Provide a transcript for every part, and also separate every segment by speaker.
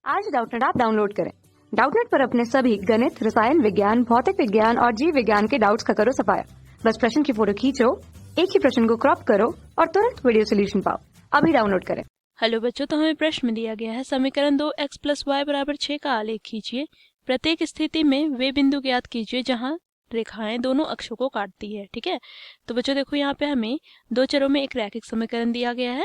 Speaker 1: आज Doubtnut app download करें। Doubtnut पर अपने सभी गणित, रसायन विज्ञान, भौतिक विज्ञान और जीव विज्ञान के डाउट्स का करो सफाया। बस प्रश्न की फोटो खींचो, एक ही प्रश्न को क्रॉप करो और तुरंत वीडियो सोल्यूशन पाओ। अभी डाउनलोड करें।
Speaker 2: हेलो बच्चों, तो हमें प्रश्न में दिया गया है समीकरण 2x + y = 6 का आलेख खींचिए। प्रत्येक स्थिति में वे बिंदु ज्ञात कीजिए जहां रेखाएं दोनों अक्षों को काटती है। ठीक है, तो बच्चों देखो यहाँ पे हमें दो चरों में एक रैखिक समीकरण दिया गया है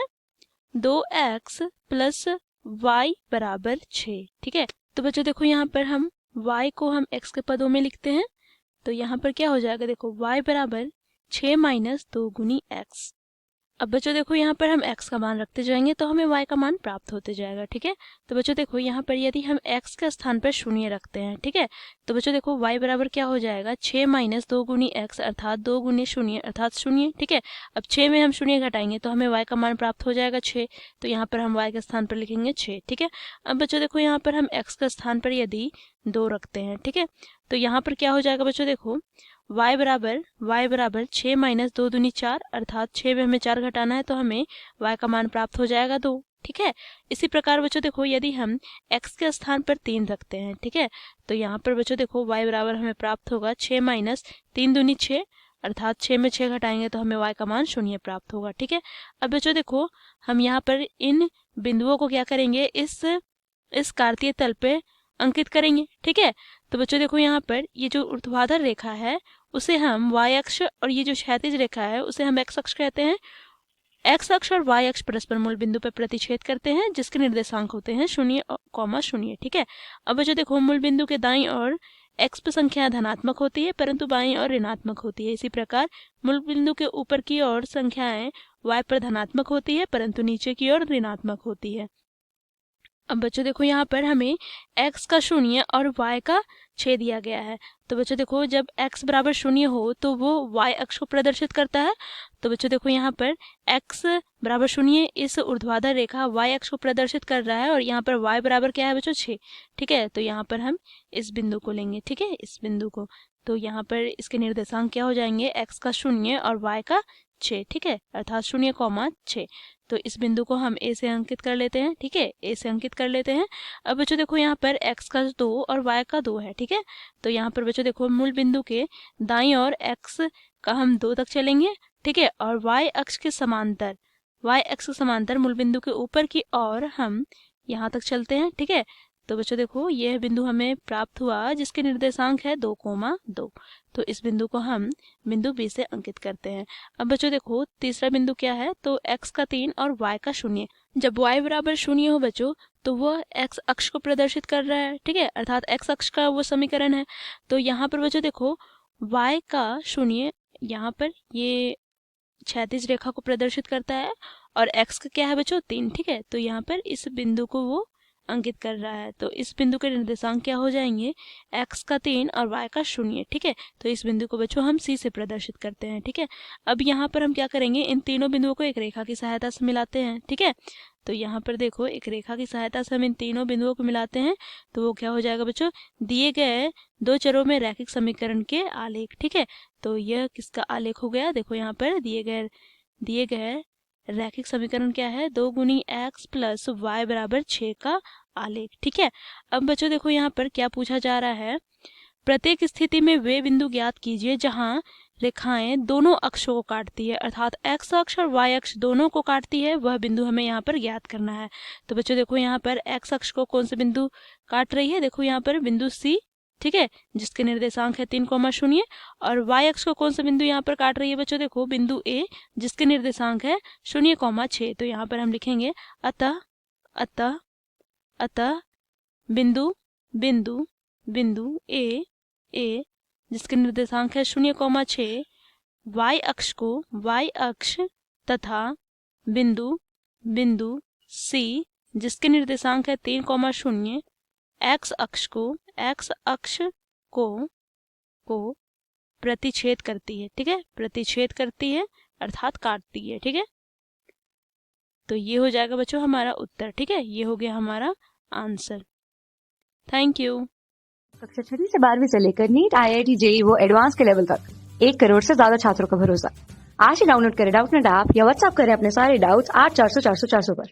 Speaker 2: 2x + y = 6। ठीक है, तो बच्चों देखो यहाँ पर हम y को हम x के पदों में लिखते हैं, तो यहाँ पर क्या हो जाएगा, देखो y = 6 - 2 × x। अब बच्चों देखो यहाँ पर हम x का मान रखते जाएंगे तो हमें y का मान प्राप्त होते जाएगा। ठीक है, तो बच्चों देखो यहाँ पर यदि हम x के स्थान पर 0 रखते हैं, ठीक है, तो बच्चों देखो y बराबर क्या हो जाएगा 6 - 2 × x अर्थात 2 × 0 अर्थात 0। ठीक है, अब 6 में हम 0 घटाएंगे तो हमें y का मान प्राप्त हो जाएगा 6, तो यहाँ पर हम y के स्थान पर लिखेंगे 6। ठीक है, अब बच्चों देखो यहाँ पर हम x के स्थान पर यदि 2 रखते हैं, ठीक है, तो यहाँ पर क्या हो जाएगा बच्चों, देखो y बराबर 6 - 2 दूनी 4 अर्थात 6 में हमें 4 घटाना है तो हमें y का मान प्राप्त हो जाएगा 2। ठीक है, इसी प्रकार बच्चों देखो यदि हम x के स्थान पर 3 रखते हैं, ठीक है, तो यहाँ पर बच्चों देखो y बराबर हमें प्राप्त होगा 6 - 3 दूनी 6 अर्थात 6 में 6 घटाएंगे तो हमें y का मान 0 प्राप्त होगा। ठीक है, अब बच्चों देखो हम यहाँ पर इन बिंदुओं को क्या करेंगे, इस कार्तीय तल पे अंकित करेंगे। ठीक है, तो बच्चों देखो यहाँ पर ये जो ऊर्ध्वाधर रेखा है उसे हम y अक्ष और ये जो क्षैतिज रेखा है उसे हम x अक्ष कहते हैं। x अक्ष और y अक्ष परस्पर मूल बिंदु पर प्रतिच्छेद करते हैं जिसके निर्देशांक होते हैं 0,0। ठीक है, अब बच्चों देखो मूल बिंदु के दाईं ओर x पर संख्या धनात्मक होती है परंतु बाईं ओर ऋणात्मक होती है। इसी प्रकार मूल बिंदु के ऊपर की ओर संख्याएं y पर धनात्मक होती है परंतु नीचे की ओर ऋणात्मक होती है। अब बच्चों देखो यहाँ पर हमें x का 0 और y का 6 दिया गया है, तो बच्चों देखो जब x बराबर 0 हो तो वो y अक्ष को प्रदर्शित करता है। तो बच्चों देखो यहाँ पर x बराबर 0 इस ऊर्ध्वाधर रेखा y अक्ष को प्रदर्शित कर रहा है और यहाँ पर y बराबर क्या है बच्चों 6। ठीक है, तो यहाँ पर हम इस बिंदु को लेंगे। ठीक है, इस बिंदु को, तो यहाँ पर इसके निर्देशांक क्या हो जाएंगे, x का 0 और y का 6। ठीक है, अर्थात 0,6। तो इस बिंदु को हम a से अंकित कर लेते हैं। ठीक है, a से अंकित कर लेते हैं। अब बच्चों देखो यहाँ पर x का 2 और y का 2 है। ठीक है, तो यहाँ पर बच्चों देखो मूल बिंदु के दाईं ओर x का हम 2 तक चलेंगे। ठीक है, और y अक्ष के समांतर मूल बिंदु के ऊपर की ओर हम यहाँ तक चलते हैं। ठीक है, तो बच्चों देखो यह बिंदु हमें प्राप्त हुआ जिसके निर्देशांक है 2,2। तो इस बिंदु को हम बिंदु B से अंकित करते हैं। अब बच्चों देखो तीसरा बिंदु क्या है, तो x का 3 और y का 0। जब y बराबर 0 हो बच्चों तो वह x अक्ष को प्रदर्शित कर रहा है। ठीक है, अर्थात x अक्ष का वो समीकरण है। तो यहाँ पर बच्चों देखो y का 0 यहाँ पर ये क्षैतिज रेखा को प्रदर्शित करता है और x का क्या है बच्चों 3। ठीक है, तो यहाँ पर इस बिंदु को वो अंकित कर रहा है, तो इस बिंदु के निर्देशांक क्या हो जाएंगे, x का 3 और y का 0। ठीक है, तो इस बिंदु को बच्चों हम C से प्रदर्शित करते हैं। ठीक है, अब यहाँ पर हम क्या करेंगे, इन तीनों बिंदुओं को एक रेखा की सहायता से मिलाते हैं। ठीक है, तो यहाँ पर देखो एक रेखा की सहायता से हम इन तीनों बिंदुओं को मिलाते हैं तो वो क्या हो जाएगा बच्चों, दिए गए दो चरों में रैखिक समीकरण के आलेख। ठीक है, तो यह किसका आलेख हो गया, देखो यहाँ पर दिए गए रैखिक समीकरण क्या है, 2 × x + y = 6 का आलेख। ठीक है, अब बच्चों देखो यहाँ पर क्या पूछा जा रहा है, प्रत्येक स्थिति में वे बिंदु ज्ञात कीजिए जहां रेखाएं दोनों अक्षों को काटती है अर्थात x अक्ष और y अक्ष दोनों को काटती है, वह बिंदु हमें यहाँ पर ज्ञात करना है। तो बच्चों देखो यहाँ पर x अक्ष को कौन सा बिंदु काट रही है, देखो यहाँ पर बिंदु C। ठीक है, जिसके निर्देशांक है 3,0 और y अक्ष को कौन सा बिंदु यहाँ पर काट रही है बच्चों, देखो बिंदु A जिसके निर्देशांक है 0,6। तो यहाँ पर हम लिखेंगे अतः बिंदु A जिसके निर्देशांक है 0,6 y अक्ष तथा बिंदु C जिसके निर्देशांक है 3,0 x अक्ष को प्रतिच्छेद करती है। ठीक है, प्रतिच्छेद करती है अर्थात काटती है। ठीक है, तो ये हो जाएगा बच्चों हमारा उत्तर। ठीक है, ये हो गया हमारा आंसर। Thank you.
Speaker 1: कक्षा 6 से 12वीं से लेकर नीट, IIT, JEE वो एडवांस के लेवल तक 1 करोड़ से ज्यादा छात्रों का भरोसा। आज ही डाउनलोड करें डाउटनेट ऐप या व्हाट्सएप करें अपने सारे डाउट्स 8400 400 400 पर।